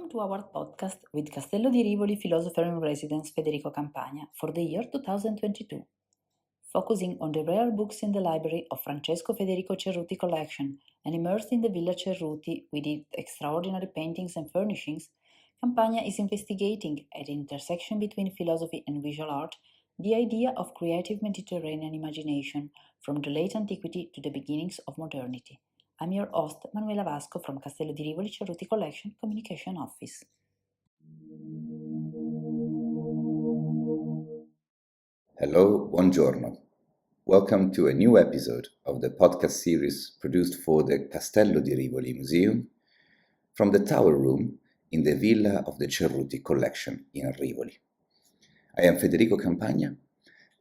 Welcome to our podcast with Castello di Rivoli Philosopher in Residence Federico Campagna for the year 2022, focusing on the rare books in the library of Francesco Federico Cerruti collection and immersed in the Villa Cerruti with its extraordinary paintings and furnishings. Campagna is investigating, at the intersection between philosophy and visual art, the idea of creative Mediterranean imagination from the late antiquity to the beginnings of modernity. I'm your host, Manuela Vasco from Castello di Rivoli Cerruti Collection Communication Office. Hello, buongiorno. Welcome to a new episode of the podcast series produced for the Castello di Rivoli Museum from the Tower Room in the Villa of the Cerruti Collection in Rivoli. I am Federico Campagna,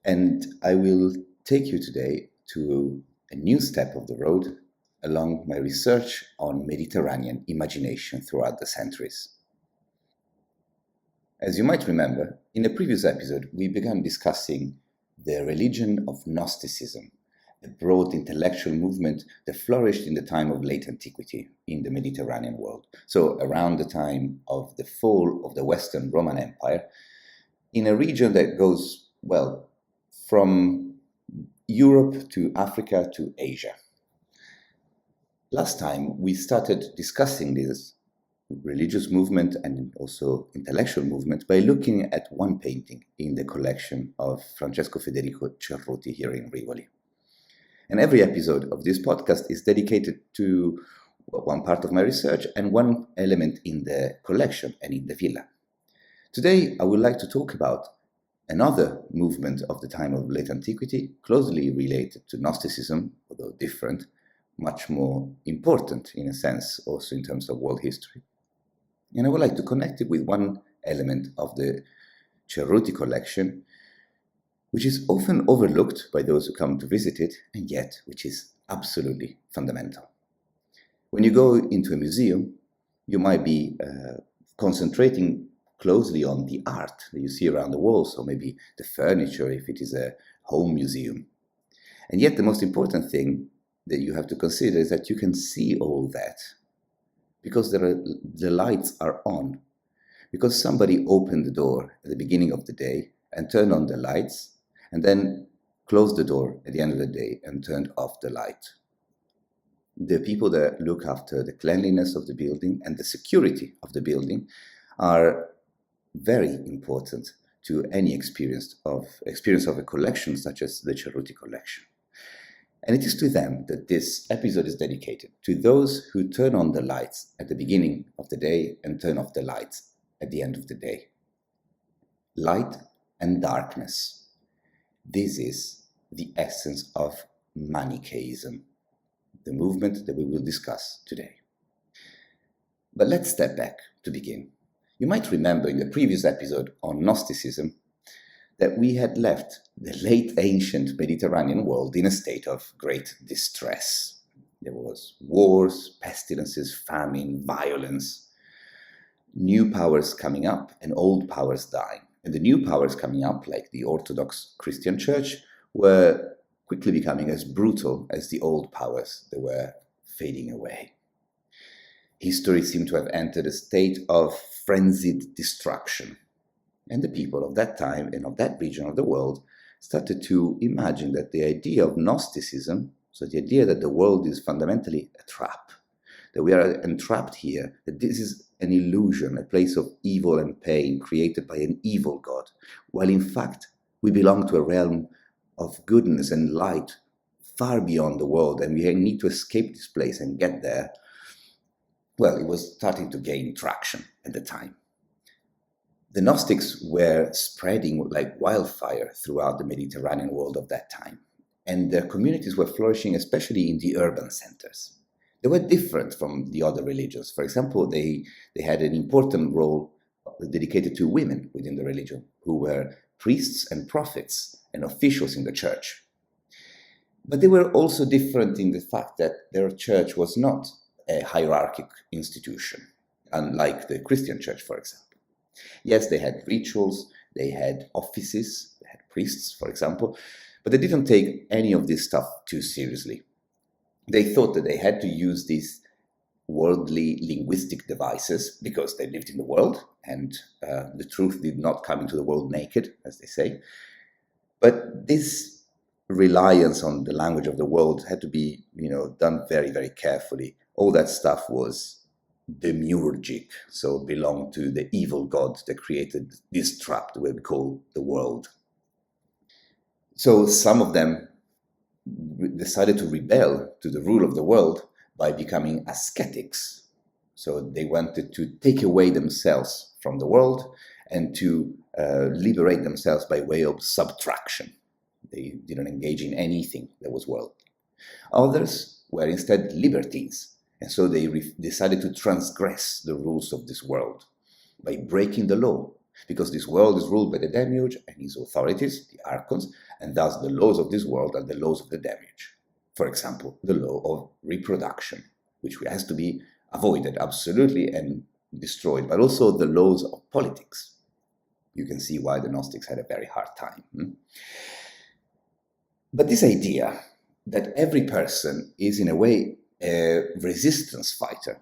and I will take you today to a new step of the road along my research on Mediterranean imagination throughout the centuries. As you might remember, in a previous episode we began discussing the religion of Gnosticism, a broad intellectual movement that flourished in the time of late antiquity in the Mediterranean world, so around the time of the fall of the Western Roman Empire, in a region that goes, from Europe to Africa to Asia. Last time we started discussing this religious movement and also intellectual movement by looking at one painting in the collection of Francesco Federico Cerruti here in Rivoli. And every episode of this podcast is dedicated to one part of my research and one element in the collection and in the villa. Today I would like to talk about another movement of the time of late antiquity, closely related to Gnosticism, although different, much more important in a sense, also in terms of world history. And I would like to connect it with one element of the Cerruti collection, which is often overlooked by those who come to visit it, and yet which is absolutely fundamental. When you go into a museum, you might be concentrating closely on the art that you see around the walls, or maybe the furniture if it is a home museum. And yet the most important thing that you have to consider is that you can see all that because the lights are on, because somebody opened the door at the beginning of the day and turned on the lights, and then closed the door at the end of the day and turned off the light. The people that look after the cleanliness of the building and the security of the building are very important to any experience of a collection such as the Cerruti collection. And it is to them that this episode is dedicated, to those who turn on the lights at the beginning of the day and turn off the lights at the end of the day. Light and darkness. This is the essence of Manicheism, the movement that we will discuss today. But let's step back to begin. You might remember in the previous episode on Gnosticism that we had left the late ancient Mediterranean world in a state of great distress. There was wars, pestilences, famine, violence, new powers coming up and old powers dying. And the new powers coming up, like the Orthodox Christian Church, were quickly becoming as brutal as the old powers that were fading away. History seemed to have entered a state of frenzied destruction. And the people of that time and of that region of the world started to imagine that the idea of Gnosticism, so the idea that the world is fundamentally a trap, that we are entrapped here, that this is an illusion, a place of evil and pain created by an evil God, while in fact we belong to a realm of goodness and light far beyond the world, and we need to escape this place and get there. Well, it was starting to gain traction at the time. The Gnostics were spreading like wildfire throughout the Mediterranean world of that time, and their communities were flourishing, especially in the urban centers. They were different from the other religions. For example, they had an important role dedicated to women within the religion, who were priests and prophets and officials in the church. But they were also different in the fact that their church was not a hierarchic institution, unlike the Christian church, for example. Yes, they had rituals, they had offices, they had priests, for example, but they didn't take any of this stuff too seriously. They thought that they had to use this worldly linguistic devices because they lived in the world and the truth did not come into the world naked, as they say. But this reliance on the language of the world had to be, done very, very carefully. All that stuff was demiurgic, so belonged to the evil god that created this trap that we call the world. So some of them decided to rebel to the rule of the world by becoming ascetics. So they wanted to take away themselves from the world and to liberate themselves by way of subtraction. They didn't engage in anything that was worldly. Others were instead libertines, and so they decided to transgress the rules of this world by breaking the law, because this world is ruled by the demiurge and his authorities, the archons, and thus the laws of this world are the laws of the demiurge. For example, the law of reproduction, which has to be avoided absolutely and destroyed, but also the laws of politics. You can see why the Gnostics had a very hard time. But this idea that every person is in a way a resistance fighter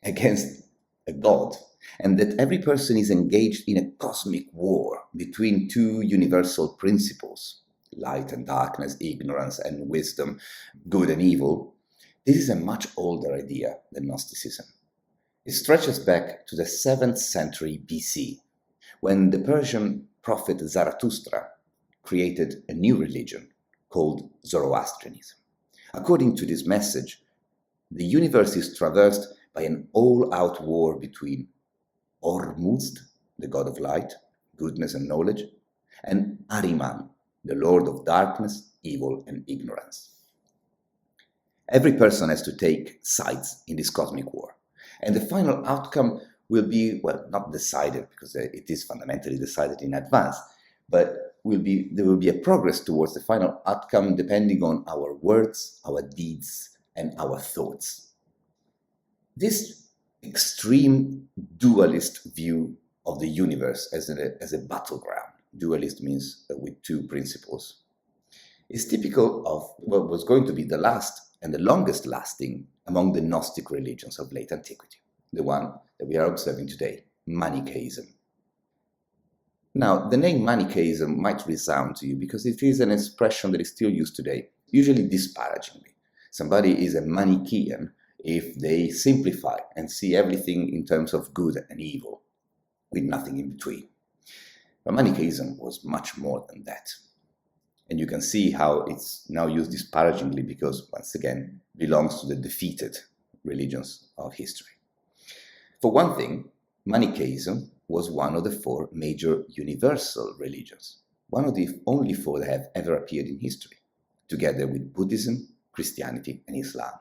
against a god, and that every person is engaged in a cosmic war between two universal principles, light and darkness, ignorance and wisdom, good and evil, this is a much older idea than Gnosticism. It stretches back to the 7th century BC, when the Persian prophet Zarathustra created a new religion called Zoroastrianism. According to this message, the universe is traversed by an all-out war between Ormuzd, the god of light, goodness and knowledge, and Ahriman, the lord of darkness, evil and ignorance. Every person has to take sides in this cosmic war, and the final outcome will be, well, not decided, because it is fundamentally decided in advance, but there will be a progress towards the final outcome depending on our words, our deeds, and our thoughts. This extreme dualist view of the universe as a battleground, dualist means with two principles, is typical of what was going to be the last and the longest lasting among the Gnostic religions of late antiquity, the one that we are observing today, Manicheism. Now, the name Manicheism might resound to you because it is an expression that is still used today, usually disparagingly. Somebody is a Manichean if they simplify and see everything in terms of good and evil, with nothing in between. But Manichaeism was much more than that. And you can see how it's now used disparagingly because, once again, belongs to the defeated religions of history. For one thing, Manichaeism was one of the 4 major universal religions, one of the only 4 that have ever appeared in history, together with Buddhism, Christianity, and Islam.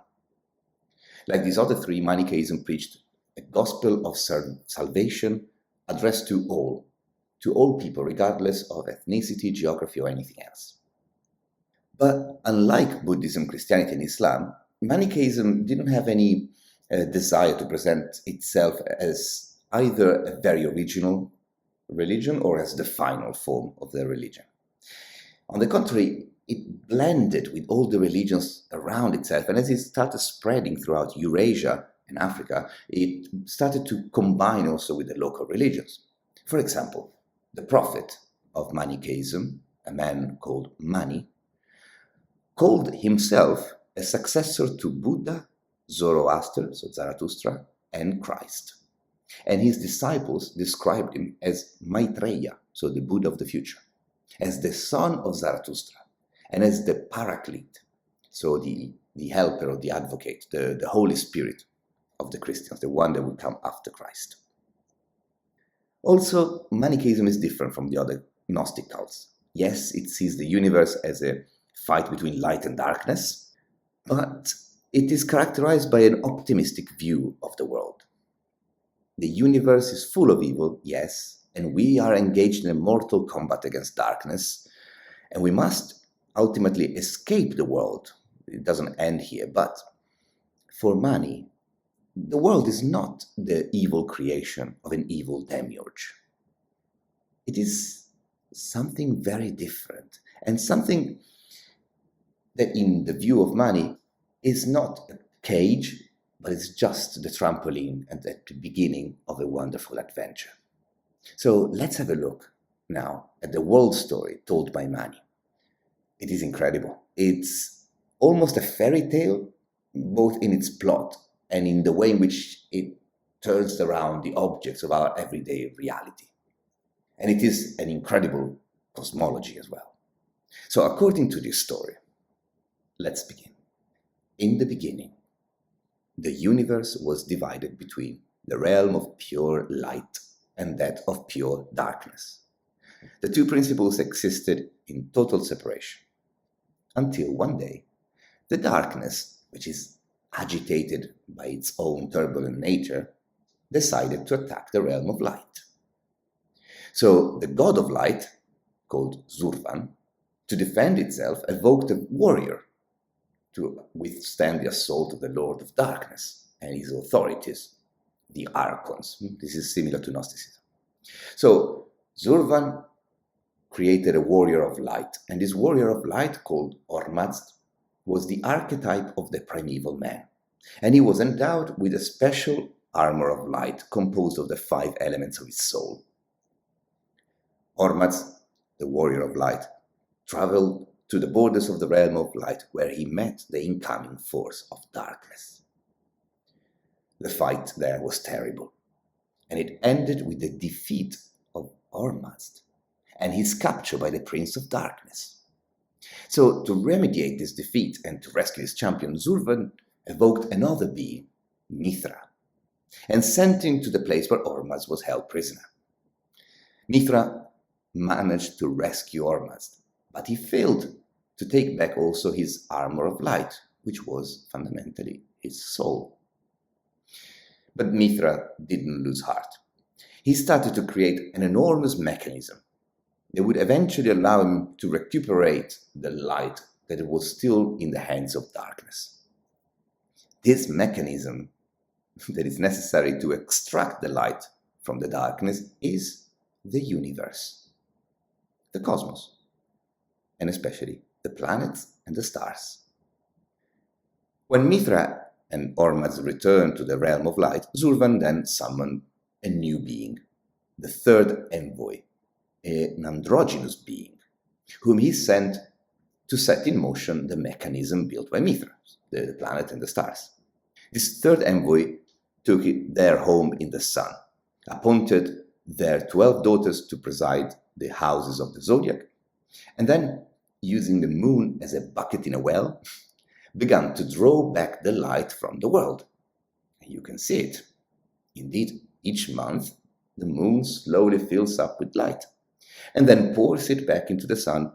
Like these other 3, Manichaeism preached a gospel of salvation addressed to all people, regardless of ethnicity, geography, or anything else. But unlike Buddhism, Christianity, and Islam, Manichaeism didn't have any desire to present itself as either a very original religion or as the final form of the religion. On the contrary, it blended with all the religions around itself, and as it started spreading throughout Eurasia and Africa, it started to combine also with the local religions. For example, the prophet of Manichaeism, a man called Mani, called himself a successor to Buddha, Zoroaster, so Zarathustra, and Christ. And his disciples described him as Maitreya, so the Buddha of the future, as the son of Zarathustra, and as the Paraclete, so the helper or the advocate, the Holy Spirit of the Christians, the one that will come after Christ. Also, Manichaeism is different from the other Gnostic cults. Yes, it sees the universe as a fight between light and darkness, but it is characterized by an optimistic view of the world. The universe is full of evil, yes, and we are engaged in a mortal combat against darkness, and we must ultimately escape the world. It doesn't end here, but for Mani, the world is not the evil creation of an evil demiurge. It is something very different, and something that in the view of Mani is not a cage but it's just the trampoline and at the beginning of a wonderful adventure. So let's have a look now at the world story told by Mani. It is incredible. It's almost a fairy tale, both in its plot and in the way in which it turns around the objects of our everyday reality. And it is an incredible cosmology as well. So according to this story, let's begin. In the beginning, the universe was divided between the realm of pure light and that of pure darkness. The two principles existed in total separation, until one day, the darkness, which is agitated by its own turbulent nature, decided to attack the realm of light. So the god of light, called Zurvan, to defend itself, evoked a warrior to withstand the assault of the Lord of Darkness and his authorities, the Archons. This is similar to Gnosticism. So Zurvan created a warrior of light, and this warrior of light, called Ormazd, was the archetype of the primeval man, and he was endowed with a special armor of light composed of the 5 elements of his soul. Ormazd, the warrior of light, traveled to the borders of the realm of light, where he met the incoming force of darkness. The fight there was terrible, and it ended with the defeat of Ormazd and his capture by the Prince of Darkness. So, to remediate this defeat and to rescue his champion, Zurvan evoked another being, Mithra, and sent him to the place where Ormazd was held prisoner. Mithra managed to rescue Ormazd, but he failed to take back also his armor of light, which was fundamentally his soul. But Mithra didn't lose heart. He started to create an enormous mechanism that would eventually allow him to recuperate the light that was still in the hands of darkness. This mechanism that is necessary to extract the light from the darkness is the universe, the cosmos, and especially the planets and the stars. When Mithra and Ormazd returned to the realm of light, Zurvan then summoned a new being, the third envoy, an androgynous being, whom he sent to set in motion the mechanism built by Mithra, the planet and the stars. This third envoy took their home in the sun, appointed their 12 daughters to preside the houses of the zodiac, and then, using the moon as a bucket in a well, began to draw back the light from the world. You can see it. Indeed, each month, the moon slowly fills up with light, and then pours it back into the sun,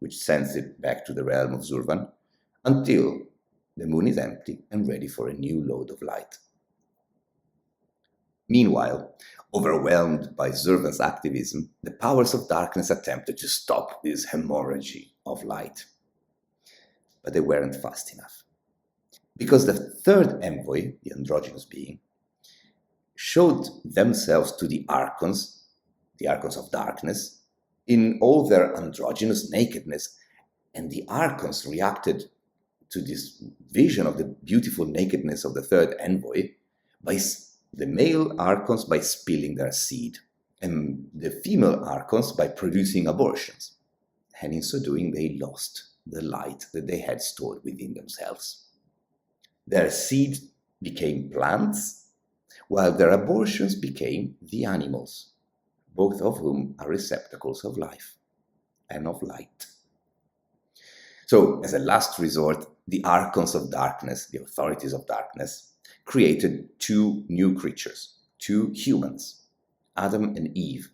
which sends it back to the realm of Zurvan, until the moon is empty and ready for a new load of light. Meanwhile, overwhelmed by Zurvan's activism, the powers of darkness attempted to stop this hemorrhage of light. But they weren't fast enough. Because the third envoy, the androgynous being, showed themselves to the Archons of darkness, in all their androgynous nakedness, and the Archons reacted to this vision of the beautiful nakedness of the third envoy by the male Archons by spilling their seed, and the female Archons by producing abortions. And in so doing, they lost the light that they had stored within themselves. Their seed became plants, while their abortions became the animals, both of whom are receptacles of life and of light. So, as a last resort, the Archons of darkness, the authorities of darkness, created 2 new creatures, 2 humans, Adam and Eve,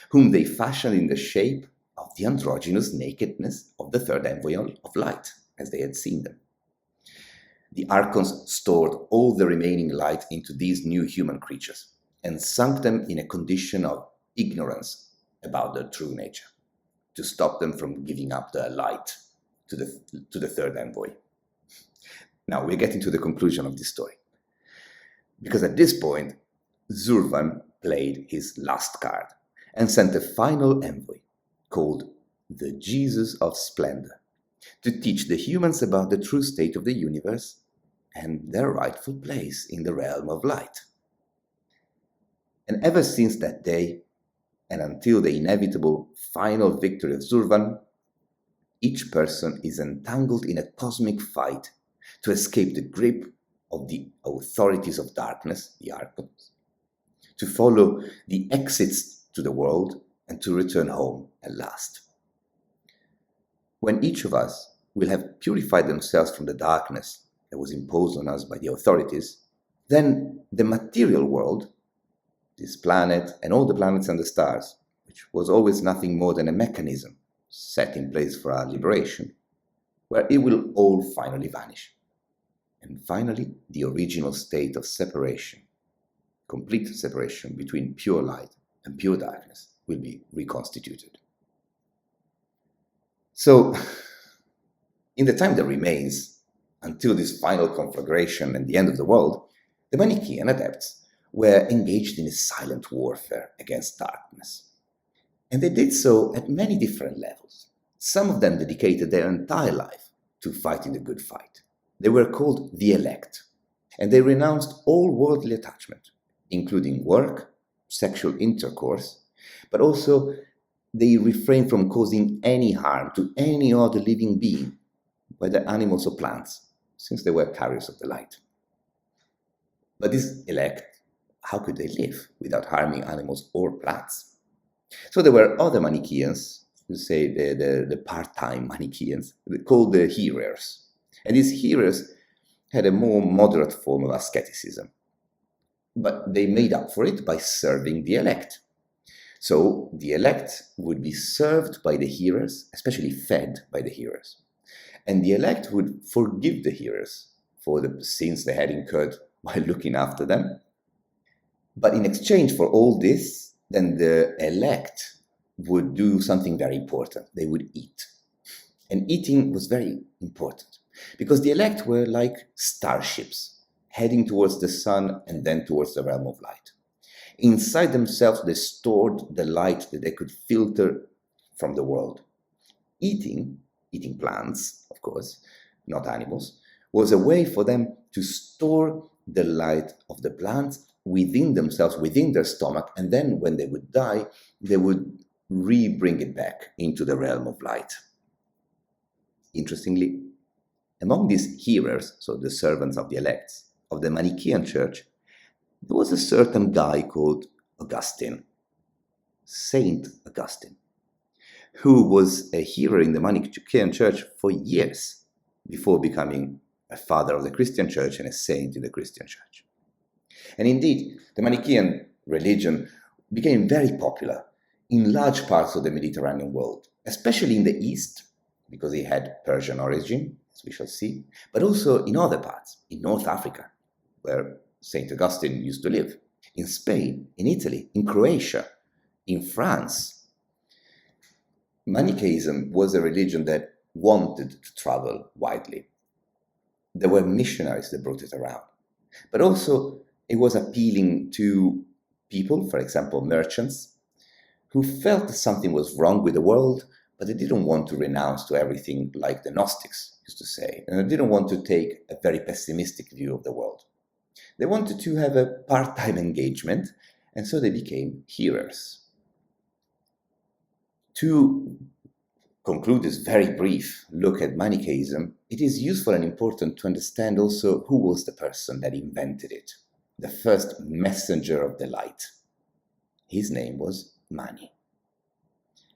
whom they fashioned in the shape of the androgynous nakedness of the third envoy of light, as they had seen them. The Archons stored all the remaining light into these new human creatures and sunk them in a condition of ignorance about their true nature, to stop them from giving up their light to the third envoy. Now we're getting to the conclusion of this story, because at this point, Zurvan played his last card and sent a final envoy called the Jesus of Splendor to teach the humans about the true state of the universe and their rightful place in the realm of light. And ever since that day, and until the inevitable final victory of Zurvan, each person is entangled in a cosmic fight to escape the grip of the authorities of darkness, the archons, to follow the exits to the world, and to return home at last. When each of us will have purified themselves from the darkness that was imposed on us by the authorities, then the material world, this planet and all the planets and the stars, which was always nothing more than a mechanism set in place for our liberation, where it will all finally vanish. And finally, the original state of separation, complete separation between pure light and pure darkness, will be reconstituted. So, in the time that remains until this final conflagration and the end of the world, the Manichean adepts were engaged in a silent warfare against darkness. And they did so at many different levels. Some of them dedicated their entire life to fighting the good fight. They were called the elect, and they renounced all worldly attachment, including work, sexual intercourse, but also they refrained from causing any harm to any other living being, whether animals or plants, since they were carriers of the light. But these elect, how could they live without harming animals or plants? So there were other Manicheans, who say the part-time Manicheans, called the hearers. And these hearers had a more moderate form of asceticism. But they made up for it by serving the elect. So the elect would be served by the hearers, especially fed by the hearers. And the elect would forgive the hearers for the sins they had incurred while looking after them. But in exchange for all this, then the elect would do something very important. They would eat. And eating was very important because the elect were like starships heading towards the sun and then towards the realm of light. Inside themselves, they stored the light that they could filter from the world. Eating plants, of course, not animals, was a way for them to store the light of the plants within themselves, within their stomach, and then when they would die, they would bring it back into the realm of light. Interestingly, among these hearers, so the servants of the elects, of the Manichean church, there was a certain guy called Augustine, Saint Augustine, who was a hearer in the Manichean church for years before becoming a father of the Christian church and a saint in the Christian church. And indeed, the Manichean religion became very popular in large parts of the Mediterranean world, especially in the East, because it had Persian origin, as we shall see, but also in other parts, in North Africa, where St. Augustine used to live, in Spain, in Italy, in Croatia, in France. Manichaeism was a religion that wanted to travel widely. There were missionaries that brought it around, but also it was appealing to people, for example, merchants, who felt that something was wrong with the world, but they didn't want to renounce to everything like the Gnostics used to say, and they didn't want to take a very pessimistic view of the world. They wanted to have a part-time engagement, and so they became hearers. To conclude this very brief look at Manichaeism, it is useful and important to understand also who was the person that invented it, the first messenger of the light. His name was Mani.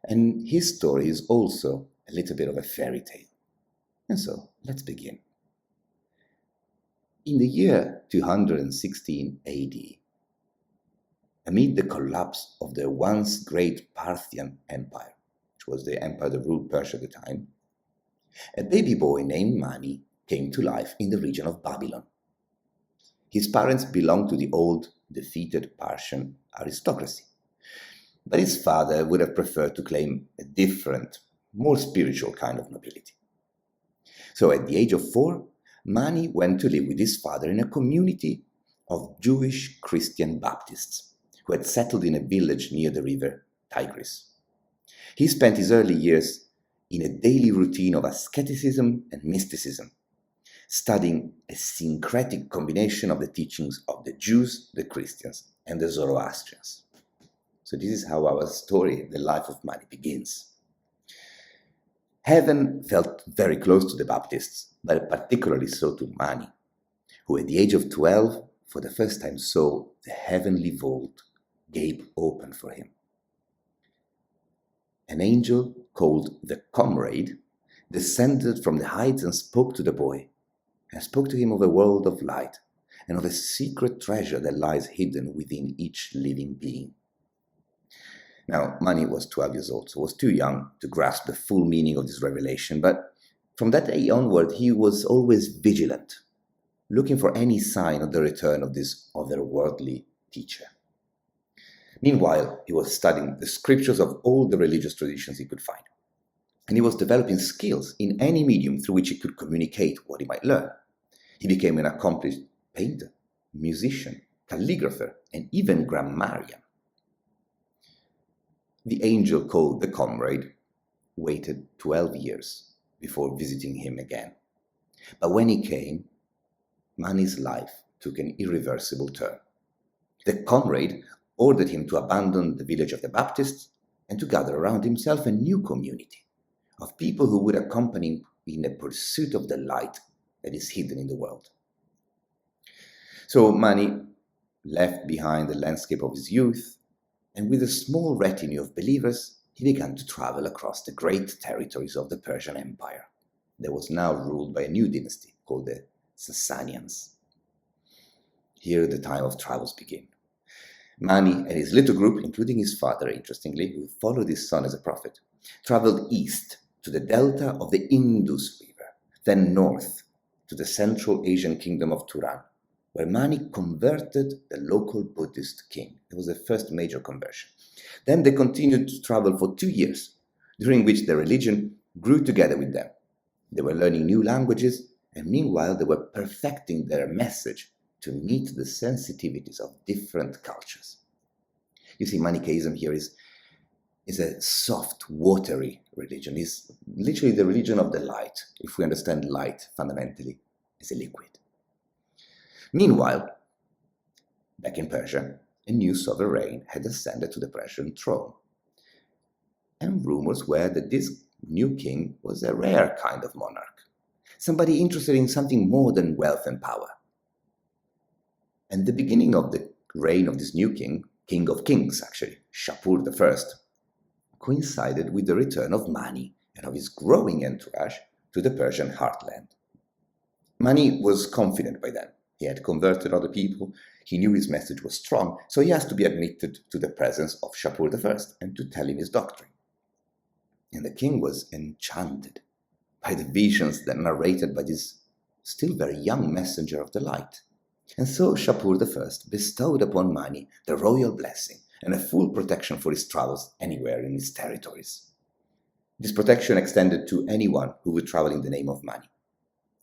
And his story is also a little bit of a fairy tale. And so, let's begin. In the year 216 AD, amid the collapse of the once great Parthian Empire, which was the empire that ruled Persia at the time, a baby boy named Mani came to life in the region of Babylon. His parents belonged to the old, defeated Persian aristocracy, but his father would have preferred to claim a different, more spiritual kind of nobility. So at the age of 4, Mani went to live with his father in a community of Jewish Christian Baptists who had settled in a village near the river Tigris. He spent his early years in a daily routine of asceticism and mysticism, studying a syncretic combination of the teachings of the Jews, the Christians, and the Zoroastrians. So this is how our story, the life of Mani, begins. Heaven felt very close to the Baptists, but particularly so to Mani, who at the age of 12, for the first time saw the heavenly vault gape open for him. An angel called the Comrade descended from the heights and spoke to the boy, and spoke to him of a world of light and of a secret treasure that lies hidden within each living being. Now, Mani was 12 years old, so was too young to grasp the full meaning of this revelation, but from that day onward, he was always vigilant, looking for any sign of the return of this otherworldly teacher. Meanwhile, he was studying the scriptures of all the religious traditions he could find, and he was developing skills in any medium through which he could communicate what he might learn. He became an accomplished painter, musician, calligrapher, and even grammarian. The angel called the Comrade waited 12 years before visiting him again. But when he came, Mani's life took an irreversible turn. The Comrade ordered him to abandon the village of the Baptists and to gather around himself a new community of people who would accompany him in the pursuit of the light that is hidden in the world. So Mani left behind the landscape of his youth, and with a small retinue of believers, he began to travel across the great territories of the Persian Empire that was now ruled by a new dynasty called the Sasanians. Here the time of travels began. Mani and his little group, including his father, interestingly, who followed his son as a prophet, traveled east to the delta of the Indus River, then north to the Central Asian kingdom of Turan, where Mani converted the local Buddhist king. It was the first major conversion. Then they continued to travel for 2 years, during which their religion grew together with them. They were learning new languages, and meanwhile they were perfecting their message to meet the sensitivities of different cultures. You see, Manicheism here is a soft, watery religion. It's literally the religion of the light, if we understand light fundamentally as a liquid. Meanwhile, back in Persia, a new sovereign had ascended to the Persian throne. And rumors were that this new king was a rare kind of monarch, somebody interested in something more than wealth and power. And the beginning of the reign of this new king, king of kings actually, Shapur I, coincided with the return of Mani and of his growing entourage to the Persian heartland. Mani was confident by then. He had converted other people, he knew his message was strong, so he asked to be admitted to the presence of Shapur I and to tell him his doctrine. And the king was enchanted by the visions that narrated by this still very young messenger of the light. And so Shapur I bestowed upon Mani the royal blessing and a full protection for his travels anywhere in his territories. This protection extended to anyone who would travel in the name of Mani,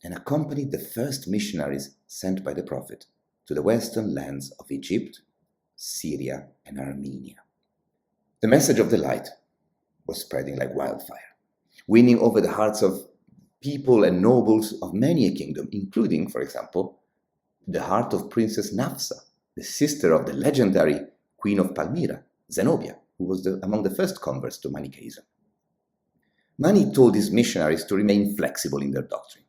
and accompanied the first missionaries sent by the prophet to the western lands of Egypt, Syria, and Armenia. The message of the light was spreading like wildfire, winning over the hearts of people and nobles of many a kingdom, including, for example, the heart of Princess Nafsa, the sister of the legendary Queen of Palmyra, Zenobia, who was among the first converts to Manicheism. Mani told his missionaries to remain flexible in their doctrine,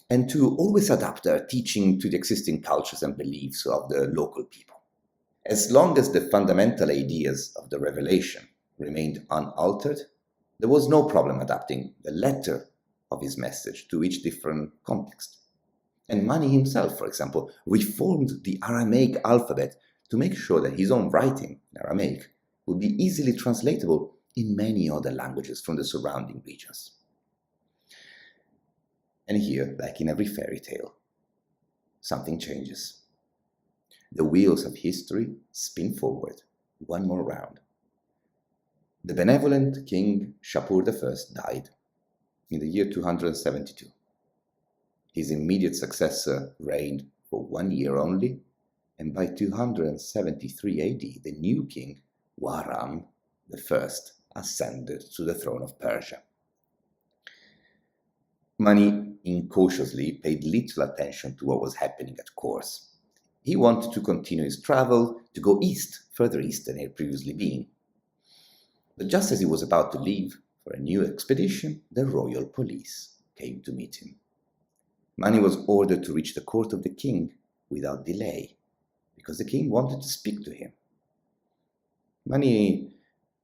and to always adapt their teaching to the existing cultures and beliefs of the local people. As long as the fundamental ideas of the revelation remained unaltered, there was no problem adapting the letter of his message to each different context. And Mani himself, for example, reformed the Aramaic alphabet to make sure that his own writing in Aramaic would be easily translatable in many other languages from the surrounding regions. And here, like in every fairy tale, something changes. The wheels of history spin forward one more round. The benevolent King Shapur I died in the year 272. His immediate successor reigned for 1 year only, and by 273 AD, the new king, Bahram I, ascended to the throne of Persia. Mani incautiously paid little attention to what was happening at court. He wanted to continue his travel, to go east, further east than he had previously been. But just as he was about to leave for a new expedition, the royal police came to meet him. Mani was ordered to reach the court of the king without delay, because the king wanted to speak to him. Mani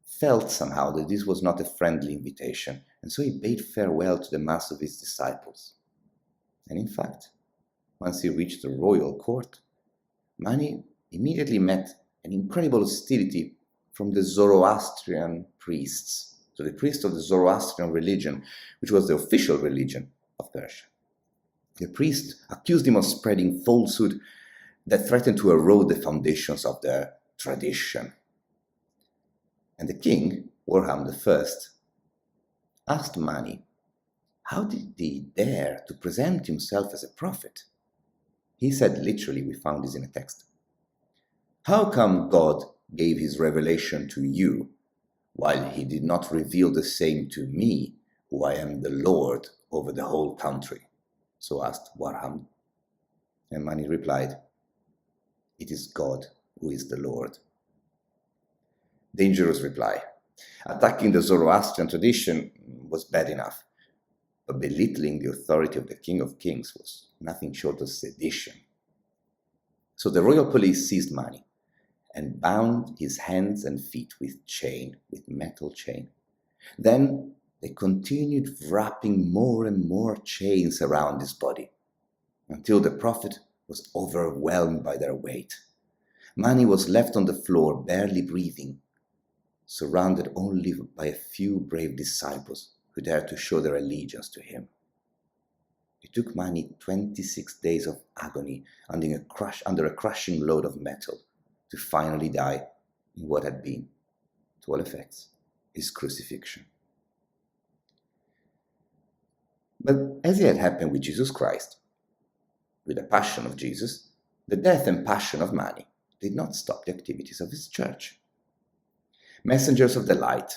felt somehow that this was not a friendly invitation, and so he bade farewell to the mass of his disciples. And in fact, once he reached the royal court, Mani immediately met an incredible hostility from the Zoroastrian priests, so the priests of the Zoroastrian religion, which was the official religion of Persia. The priests accused him of spreading falsehood that threatened to erode the foundations of their tradition. And the king, Warham I, asked Mani, how did he dare to present himself as a prophet? He said, literally, we found this in a text, how come God gave his revelation to you, while he did not reveal the same to me, who I am the Lord over the whole country? So asked Warham. And Mani replied, it is God who is the Lord. Dangerous reply. Attacking the Zoroastrian tradition was bad enough, but belittling the authority of the King of Kings was nothing short of sedition. So the royal police seized Mani and bound his hands and feet with metal chain. Then they continued wrapping more and more chains around his body, until the prophet was overwhelmed by their weight. Mani was left on the floor, barely breathing, surrounded only by a few brave disciples who dared to show their allegiance to him. It took Mani 26 days of agony under a crushing load of metal to finally die in what had been, to all effects, his crucifixion. But as it had happened with Jesus Christ, with the passion of Jesus, the death and passion of Mani did not stop the activities of his church. Messengers of the light,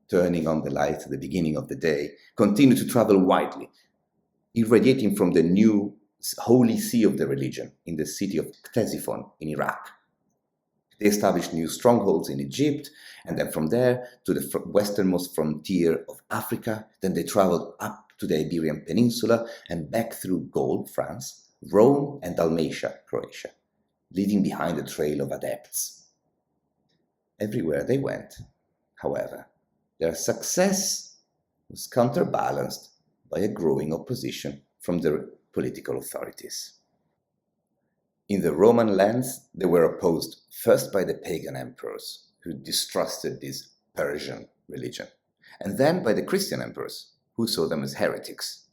turning on the light at the beginning of the day, continued to travel widely, irradiating from the new holy see of the religion in the city of Ctesiphon in Iraq. They established new strongholds in Egypt, and then from there to the westernmost frontier of Africa. Then they traveled up to the Iberian Peninsula and back through Gaul, France, Rome, and Dalmatia, Croatia, leaving behind a trail of adepts. Everywhere they went, however, their success was counterbalanced by a growing opposition from the political authorities. In the Roman lands, they were opposed first by the pagan emperors, who distrusted this Persian religion, and then by the Christian emperors, who saw them as heretics.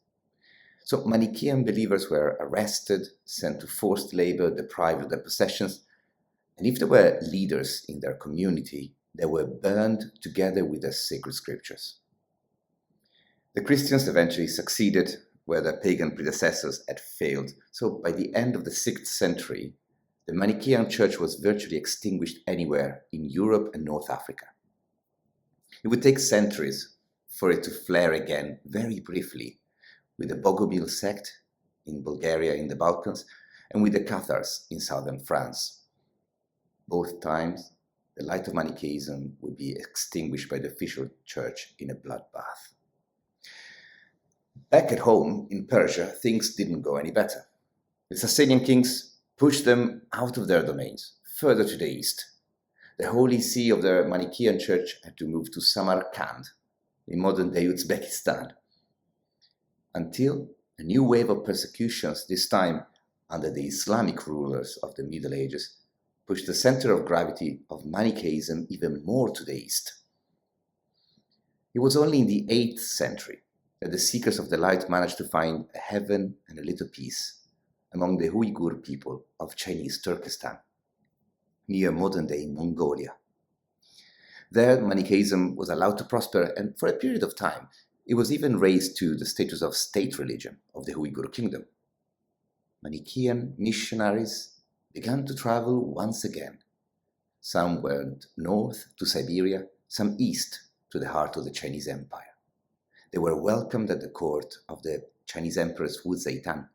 So Manichaean believers were arrested, sent to forced labor, deprived of their possessions, and if there were leaders in their community, they were burned together with their sacred scriptures. The Christians eventually succeeded where their pagan predecessors had failed. So by the end of the 6th century, the Manichaean church was virtually extinguished anywhere in Europe and North Africa. It would take centuries for it to flare again, very briefly, with the Bogomil sect in Bulgaria in the Balkans and with the Cathars in southern France. Both times, the light of Manichaeism would be extinguished by the official church in a bloodbath. Back at home in Persia, things didn't go any better. The Sasanian kings pushed them out of their domains, further to the east. The holy see of the Manichaean church had to move to Samarkand, in modern-day Uzbekistan, until a new wave of persecutions, this time under the Islamic rulers of the Middle Ages, pushed the center of gravity of Manichaeism even more to the east. It was only in the 8th century that the seekers of the light managed to find a heaven and a little peace among the Uyghur people of Chinese Turkestan, near modern-day Mongolia. There, Manichaeism was allowed to prosper, and for a period of time, it was even raised to the status of state religion of the Uyghur kingdom. Manichaean missionaries began to travel once again. Some went north to Siberia, some east to the heart of the Chinese Empire. They were welcomed at the court of the Chinese emperors Wu Zetian,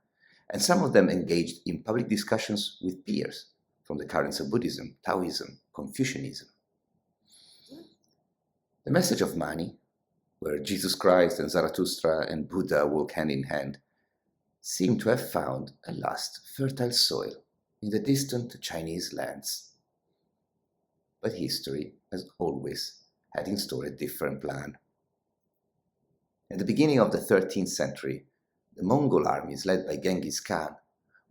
and some of them engaged in public discussions with peers from the currents of Buddhism, Taoism, Confucianism. The message of Mani, where Jesus Christ and Zarathustra and Buddha walk hand in hand, seemed to have found a last fertile soil in the distant Chinese lands. But history, as always, had in store a different plan. At the beginning of the 13th century, the Mongol armies led by Genghis Khan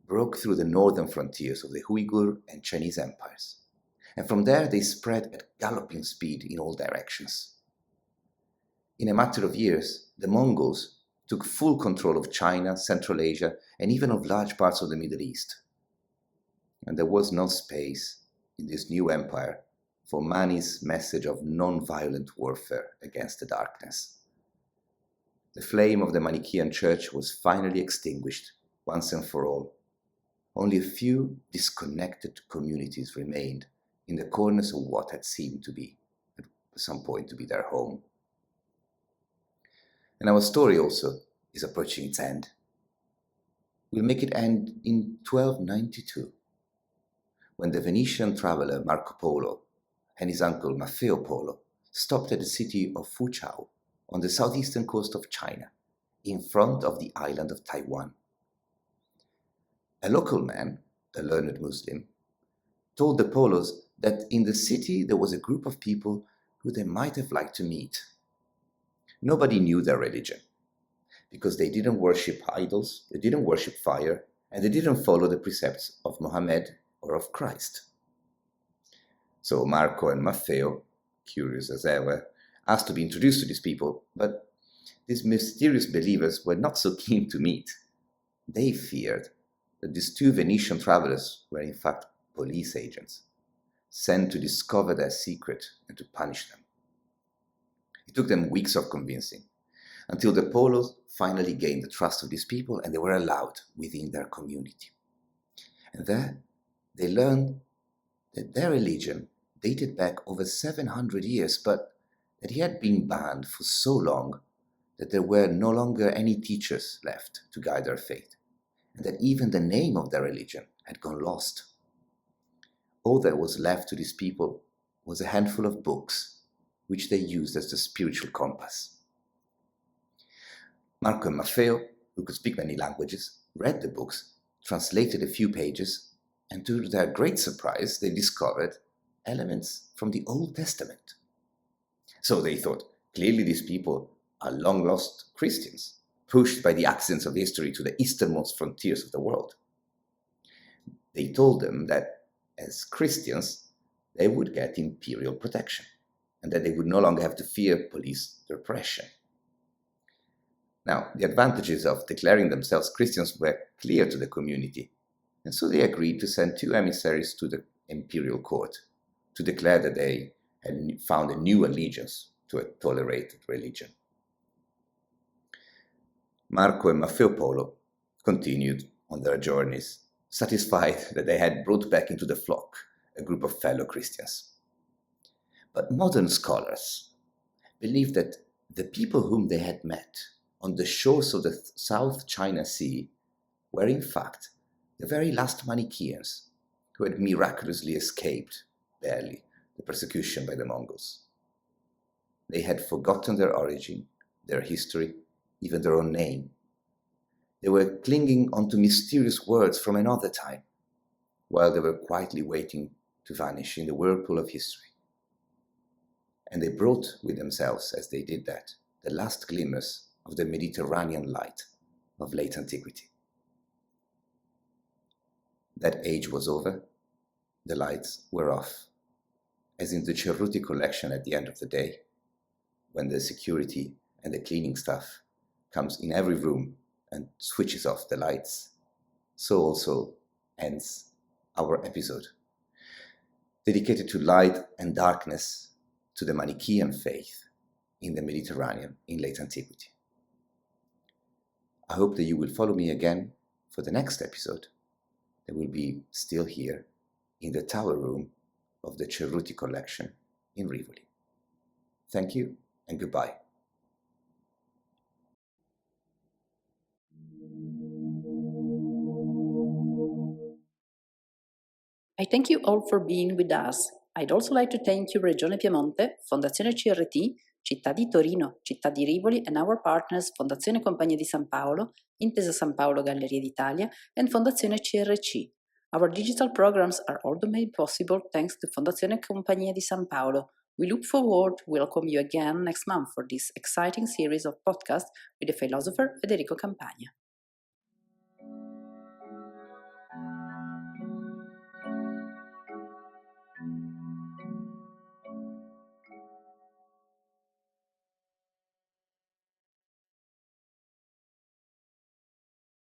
broke through the northern frontiers of the Uyghur and Chinese empires, and from there they spread at galloping speed in all directions. In a matter of years, the Mongols took full control of China, Central Asia, and even of large parts of the Middle East. And there was no space in this new empire for Mani's message of non-violent warfare against the darkness. The flame of the Manichaean Church was finally extinguished once and for all. Only a few disconnected communities remained in the corners of what had seemed to be, at some point, to be their home. And our story also is approaching its end. We'll make it end in 1292, when the Venetian traveler Marco Polo and his uncle Maffeo Polo stopped at the city of Fuchao on the southeastern coast of China, in front of the island of Taiwan. A local man, a learned Muslim, told the Polos that in the city there was a group of people who they might have liked to meet. Nobody knew their religion, because they didn't worship idols, they didn't worship fire, and they didn't follow the precepts of Mohammed or of Christ. So Marco and Maffeo, curious as ever, asked to be introduced to these people, but these mysterious believers were not so keen to meet. They feared that these two Venetian travelers were in fact police agents, sent to discover their secret and to punish them. It took them weeks of convincing, until the Polos finally gained the trust of these people and they were allowed within their community. And there they learned that their religion dated back over 700 years, but that it had been banned for so long that there were no longer any teachers left to guide their faith, and that even the name of their religion had gone lost. All that was left to these people was a handful of books, which they used as the spiritual compass. Marco and Maffeo, who could speak many languages, read the books, translated a few pages, and to their great surprise, they discovered elements from the Old Testament. So they thought, clearly these people are long-lost Christians, pushed by the accidents of history to the easternmost frontiers of the world. They told them that as Christians, they would get imperial protection, and that they would no longer have to fear police repression. Now, the advantages of declaring themselves Christians were clear to the community, and so they agreed to send two emissaries to the imperial court to declare that they had found a new allegiance to a tolerated religion. Marco and Maffeo Polo continued on their journeys, satisfied that they had brought back into the flock a group of fellow Christians. But modern scholars believe that the people whom they had met on the shores of the South China Sea were in fact the very last Manichaeans who had miraculously escaped, barely, the persecution by the Mongols. They had forgotten their origin, their history, even their own name. They were clinging onto mysterious words from another time, while they were quietly waiting to vanish in the whirlpool of history. And they brought with themselves, as they did that, the last glimmers of the Mediterranean light of late antiquity. That age was over, the lights were off, as in the Cerruti collection at the end of the day, when the security and the cleaning staff comes in every room and switches off the lights. So also ends our episode, dedicated to light and darkness, to the Manichaean faith in the Mediterranean in late antiquity. I hope that you will follow me again for the next episode that will be still here in the tower room of the Cerruti collection in Rivoli. Thank you and goodbye. I thank you all for being with us. I'd also like to thank you Regione Piemonte, Fondazione CRT, Città di Torino, Città di Rivoli, and our partners Fondazione Campagna di San Paolo, Intesa San Paolo Gallerie d'Italia, and Fondazione CRC. Our digital programs are all made possible thanks to Fondazione Compagnia di San Paolo. We look forward to welcome you again next month for this exciting series of podcasts with the philosopher Federico Campagna.